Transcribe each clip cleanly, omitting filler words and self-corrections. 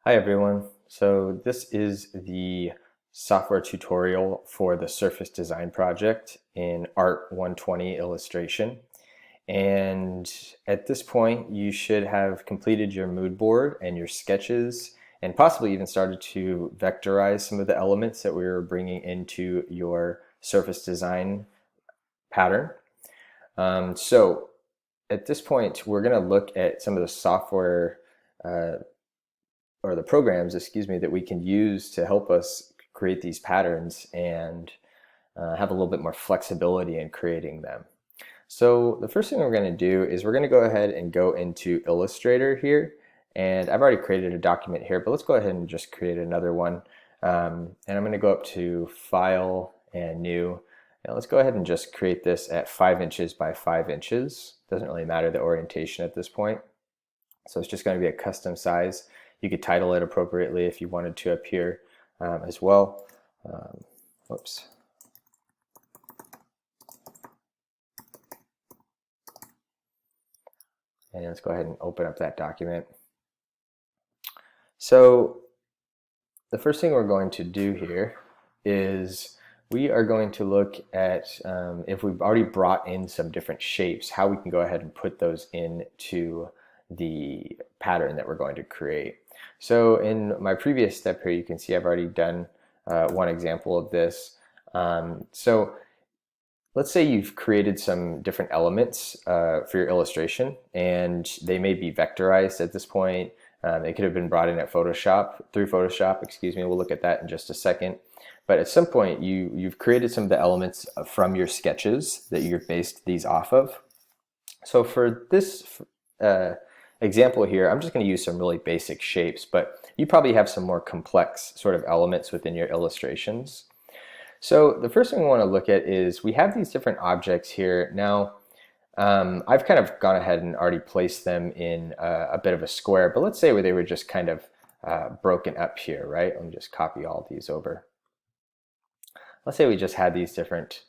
Hi everyone. So this is the software tutorial for the surface design project in ART120 illustration. And at this point, you should have completed your mood board and your sketches and possibly even started to vectorize some of the elements that we were bringing into your surface design pattern. So at this point, we're going to look at some of the software uh, or the programs, excuse me, that we can use to help us create these patterns and have a little bit more flexibility in creating them. So the first thing we're going to do is we're going to go ahead and go into Illustrator here. And I've already created a document here, but let's go ahead and just create another one. And I'm going to go up to File and New. Now let's go ahead and just create this at 5 inches by 5 inches. Doesn't really matter the orientation at this point. So it's just going to be a custom size. You could title it appropriately if you wanted to up here as well. Whoops. And let's go ahead and open up that document. So the first thing we're going to do here is we are going to look at if we've already brought in some different shapes, how we can go ahead and put those into the pattern that we're going to create. So in my previous step here, you can see I've already done one example of this. So let's say you've created some different elements for your illustration, and they may be vectorized at this point. They could have been brought in at through Photoshop, excuse me. We'll look at that in just a second. But at some point, you've created some of the elements from your sketches that you've based these off of. So for this example here, I'm just going to use some really basic shapes, but you probably have some more complex sort of elements within your illustrations. So the first thing we want to look at is we have these different objects here. Now, I've kind of gone ahead and already placed them in a bit of a square, but let's say they were just kind of broken up here, right? Let me just copy all these over. Let's say we just had these different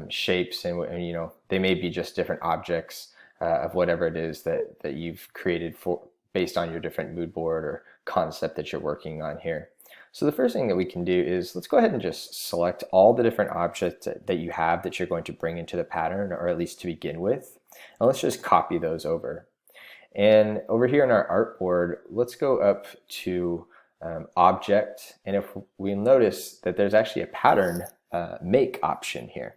shapes, and you know, they may be just different objects of whatever it is that you've created for based on your different mood board or concept that you're working on here. So the first thing that we can do is let's go ahead and just select all the different objects that you have that you're going to bring into the pattern, or at least to begin with. And let's just copy those over. And over here in our artboard, let's go up to Object. And if we notice that there's actually a pattern make option here.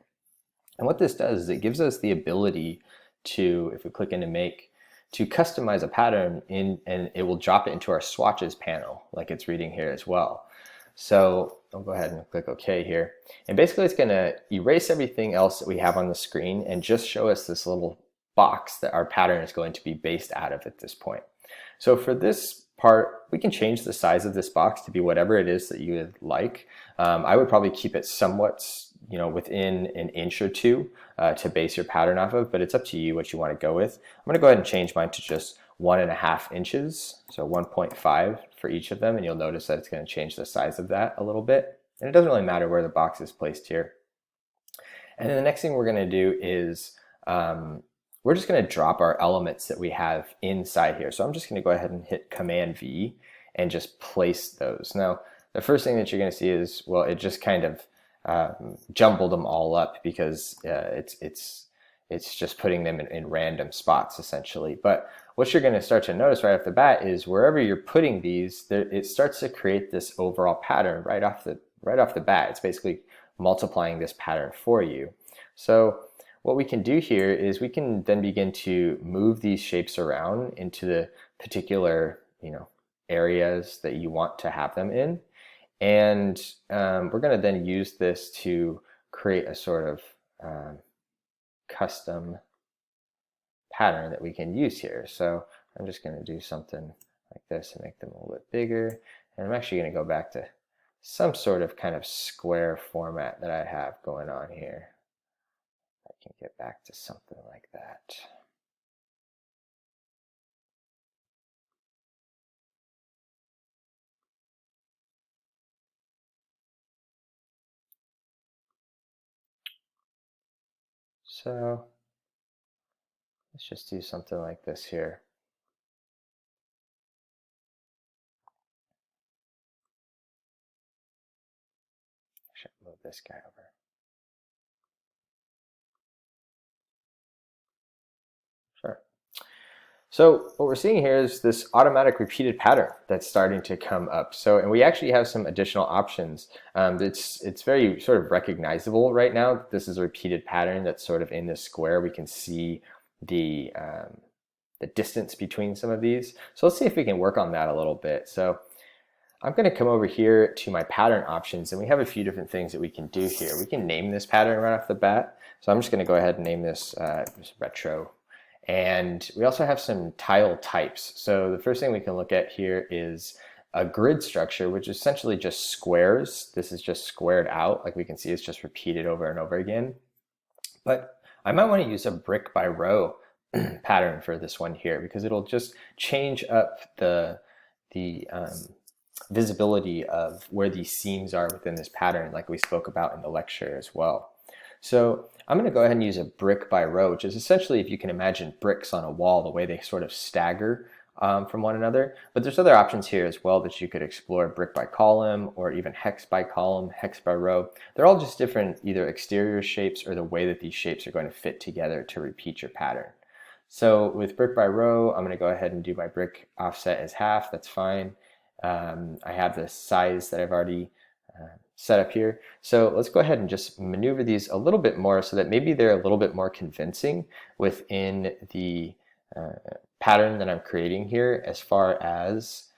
And what this does is it gives us the ability to, if we click into make, to customize a pattern in, and it will drop it into our swatches panel like it's reading here as well. So I'll go ahead and click OK here. And basically it's going to erase everything else that we have on the screen and just show us this little box that our pattern is going to be based out of at this point. So for this part, we can change the size of this box to be whatever it is that you would like. I would probably keep it somewhat, you know, within an inch or two to base your pattern off of, but it's up to you what you want to go with. I'm going to go ahead and change mine to just 1.5 inches, so 1.5 for each of them, and you'll notice that it's going to change the size of that a little bit. And it doesn't really matter where the box is placed here. And then the next thing we're going to do is we're just going to drop our elements that we have inside here. So I'm just going to go ahead and hit Command V and just place those. Now, the first thing that you're going to see is, well, it just kind of jumbled them all up because it's just putting them in random spots essentially. But what you're going to start to notice right off the bat is wherever you're putting these, it starts to create this overall pattern right off the bat. It's basically multiplying this pattern for you. So what we can do here is we can then begin to move these shapes around into the particular, you know, areas that you want to have them in. And we're going to then use this to create a sort of custom pattern that we can use here. So I'm just going to do something like this and make them a little bit bigger. And I'm actually going to go back to some sort of kind of square format that I have going on here. I can get back to something like that. So let's just do something like this here. Should move this guy over. Sure. So what we're seeing here is this automatic repeated pattern that's starting to come up. So, and we actually have some additional options. It's very sort of recognizable right now. This is a repeated pattern that's sort of in this square. We can see the distance between some of these. So let's see if we can work on that a little bit. So I'm going to come over here to my pattern options, and we have a few different things that we can do here. We can name this pattern right off the bat. So I'm just going to go ahead and name this retro. And we also have some tile types. So the first thing we can look at here is a grid structure, which is essentially just squares. This is just squared out. Like we can see, it's just repeated over and over again. But I might want to use a brick by row pattern for this one here, because it'll just change up the visibility of where these seams are within this pattern, like we spoke about in the lecture as well. So I'm going to go ahead and use a brick by row, which is essentially, if you can imagine bricks on a wall, the way they sort of stagger from one another. But there's other options here as well that you could explore: brick by column, or even hex by column, hex by row. They're all just different either exterior shapes or the way that these shapes are going to fit together to repeat your pattern. So with brick by row, I'm going to go ahead and do my brick offset as half. That's fine. I have the size that I've already set up here. So let's go ahead and just maneuver these a little bit more so that maybe they're a little bit more convincing within the pattern that I'm creating here, as far as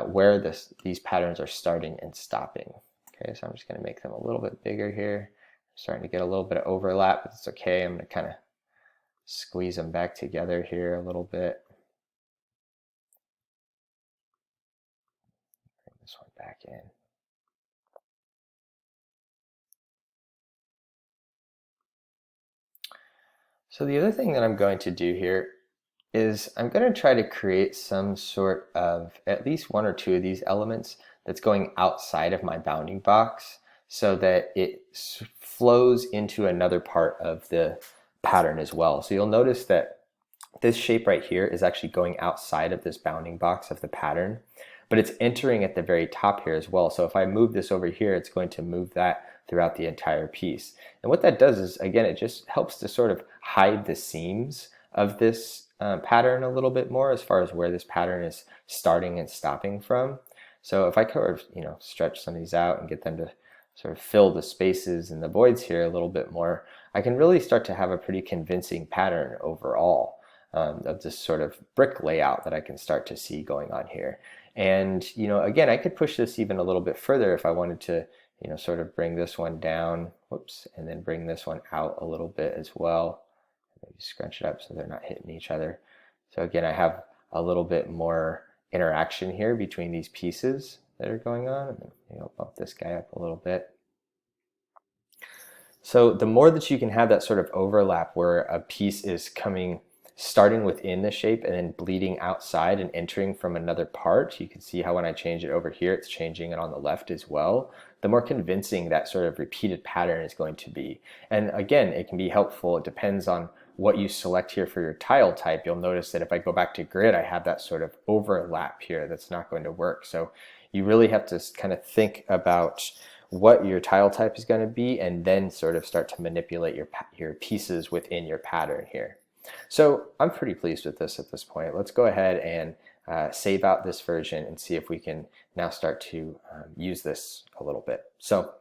where these patterns are starting and stopping. Okay, so I'm just going to make them a little bit bigger here. I'm starting to get a little bit of overlap, but it's okay. I'm going to kind of squeeze them back together here a little bit. Bring this one back in. So the other thing that I'm going to do here is I'm going to try to create some sort of at least one or two of these elements that's going outside of my bounding box, so that it flows into another part of the pattern as well. So you'll notice that this shape right here is actually going outside of this bounding box of the pattern, but it's entering at the very top here as well. So if I move this over here, it's going to move that throughout the entire piece. And what that does is, again, it just helps to sort of hide the seams of this pattern a little bit more, as far as where this pattern is starting and stopping from. So if I sort of, stretch some of these out and get them to sort of fill the spaces and the voids here a little bit more, I can really start to have a pretty convincing pattern overall of this sort of brick layout that I can start to see going on here. And, again, I could push this even a little bit further if I wanted to, sort of bring this one down, whoops, and then bring this one out a little bit as well. Maybe scrunch it up so they're not hitting each other. So again, I have a little bit more interaction here between these pieces that are going on. And then I'll bump this guy up a little bit. So the more that you can have that sort of overlap where a piece is starting within the shape and then bleeding outside and entering from another part, you can see how when I change it over here, it's changing it on the left as well, the more convincing that sort of repeated pattern is going to be. And again, it can be helpful. It depends on what you select here for your tile type. You'll notice that if I go back to grid, I have that sort of overlap here that's not going to work. So you really have to kind of think about what your tile type is going to be, and then sort of start to manipulate your pieces within your pattern here. So I'm pretty pleased with this at this point. Let's go ahead and save out this version and see if we can now start to use this a little bit. So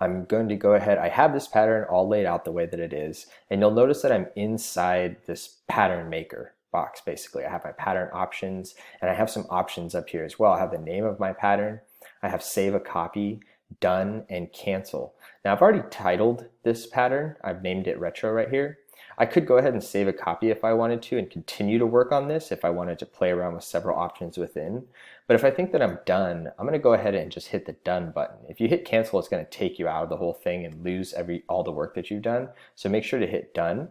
I'm going to go ahead, I have this pattern all laid out the way that it is, and you'll notice that I'm inside this pattern maker box. Basically, I have my pattern options, and I have some options up here as well. I have the name of my pattern, I have save a copy, done, and cancel. Now I've already titled this pattern. I've named it retro right here. I could go ahead and save a copy if I wanted to and continue to work on this if I wanted to play around with several options within. But if I think that I'm done, I'm going to go ahead and just hit the done button. If you hit cancel, it's going to take you out of the whole thing and lose all the work that you've done. So make sure to hit done.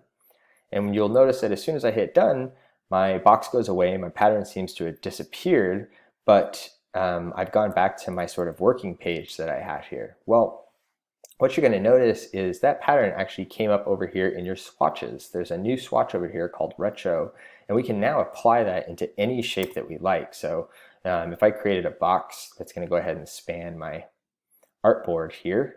And you'll notice that as soon as I hit done, my box goes away and my pattern seems to have disappeared, but I've gone back to my sort of working page that I had here. Well, what you're going to notice is that pattern actually came up over here in your swatches. There's a new swatch over here called retro, and we can now apply that into any shape that we like. So if I created a box that's going to go ahead and span my artboard here,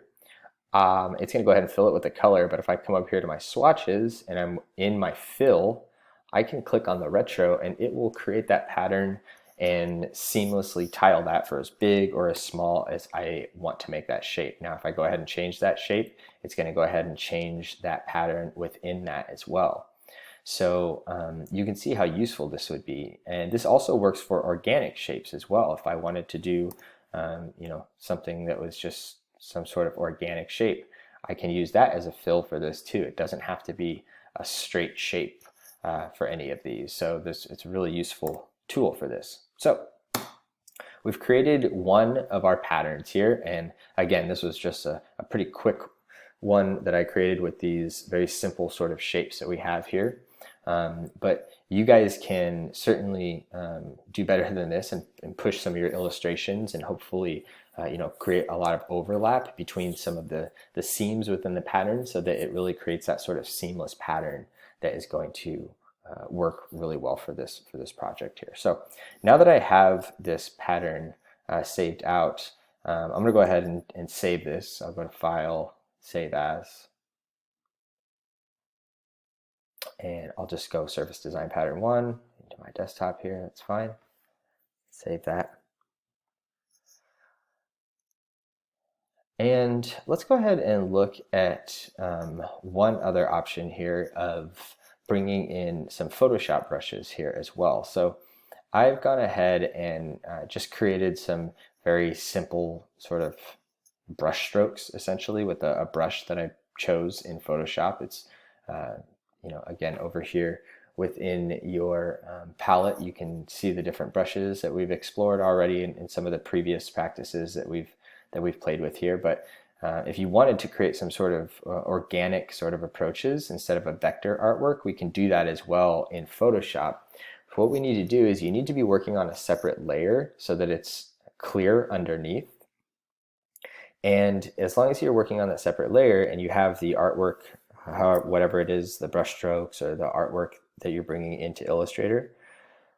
it's going to go ahead and fill it with the color. But if I come up here to my swatches and I'm in my fill, I can click on the retro and it will create that pattern and seamlessly tile that for as big or as small as I want to make that shape. Now, if I go ahead and change that shape, it's going to go ahead and change that pattern within that as well. So you can see how useful this would be. And this also works for organic shapes as well. If I wanted to do something that was just some sort of organic shape, I can use that as a fill for this too. It doesn't have to be a straight shape for any of these. So it's a really useful tool for this. So we've created one of our patterns here. And again, this was just a pretty quick one that I created with these very simple sort of shapes that we have here. But you guys can certainly do better than this and push some of your illustrations and hopefully create a lot of overlap between some of the seams within the pattern so that it really creates that sort of seamless pattern that is going to work really well for this project here. So now that I have this pattern saved out, I'm going to go ahead and save this. I'll go to File, Save As, and I'll just go Surface Design Pattern 1 into my desktop here. That's fine. Save that. And let's go ahead and look at one other option here of bringing in some Photoshop brushes here as well. So I've gone ahead and just created some very simple sort of brush strokes essentially with a brush that I chose in Photoshop. It's again over here within your palette, you can see the different brushes that we've explored already in some of the previous practices that we've played with here. But if you wanted to create some sort of organic sort of approaches instead of a vector artwork, we can do that as well in Photoshop. So what we need to do is you need to be working on a separate layer so that it's clear underneath. And as long as you're working on that separate layer and you have the artwork, whatever it is, the brush strokes or the artwork that you're bringing into Illustrator,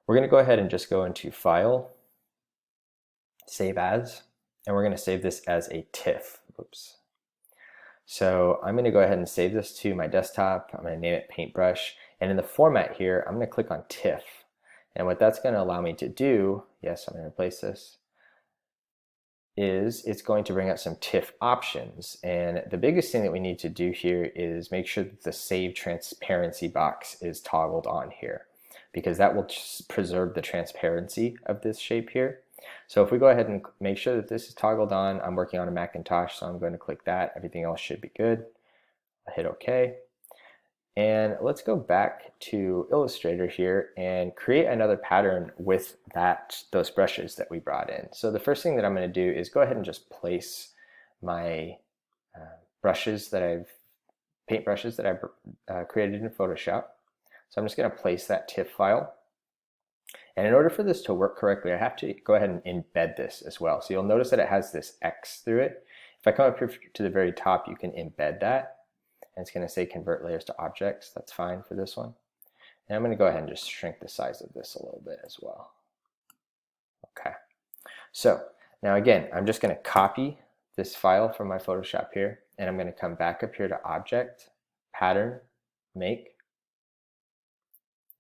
we're going to go ahead and just go into File, Save As, and we're going to save this as a TIFF. Oops. So I'm going to go ahead and save this to my desktop. I'm going to name it Paintbrush. And in the format here, I'm going to click on TIFF. And what that's going to allow me to do, yes, I'm going to replace this, is it's going to bring up some TIFF options. And the biggest thing that we need to do here is make sure that the Save Transparency box is toggled on here, because that will just preserve the transparency of this shape here. So if we go ahead and make sure that this is toggled on, I'm working on a Macintosh, so I'm going to click that. Everything else should be good. I'll hit OK. And let's go back to Illustrator here and create another pattern with those brushes that we brought in. So the first thing that I'm going to do is go ahead and just place my paint brushes that I've created in Photoshop. So I'm just going to place that TIFF file. And in order for this to work correctly, I have to go ahead and embed this as well. So you'll notice that it has this X through it. If I come up here to the very top, you can embed that. And it's going to say Convert Layers to Objects. That's fine for this one. And I'm going to go ahead and just shrink the size of this a little bit as well. Okay. So now again, I'm just going to copy this file from my Photoshop here. And I'm going to come back up here to Object, Pattern, Make,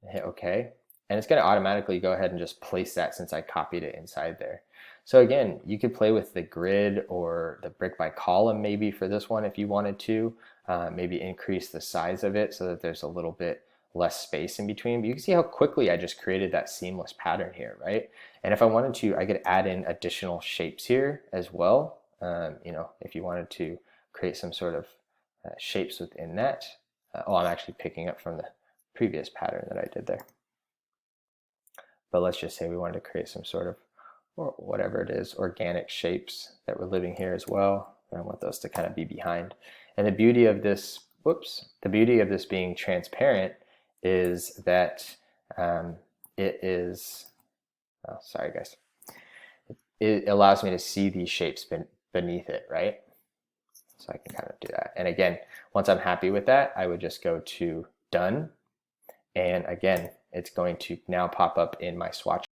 and hit OK. And it's going to automatically go ahead and just place that since I copied it inside there. So again, you could play with the grid or the brick by column maybe for this one if you wanted to. Maybe increase the size of it so that there's a little bit less space in between. But you can see how quickly I just created that seamless pattern here, right? And if I wanted to, I could add in additional shapes here as well. If you wanted to create some sort of shapes within that. I'm actually picking up from the previous pattern that I did there. But let's just say we wanted to create some sort of, or whatever it is, organic shapes that we're living here as well. I want those to kind of be behind. And the beauty of this, being transparent is that it is, oh, sorry guys, it allows me to see these shapes beneath it, right? So I can kind of do that. And again, once I'm happy with that, I would just go to Done. And again, it's going to now pop up in my swatch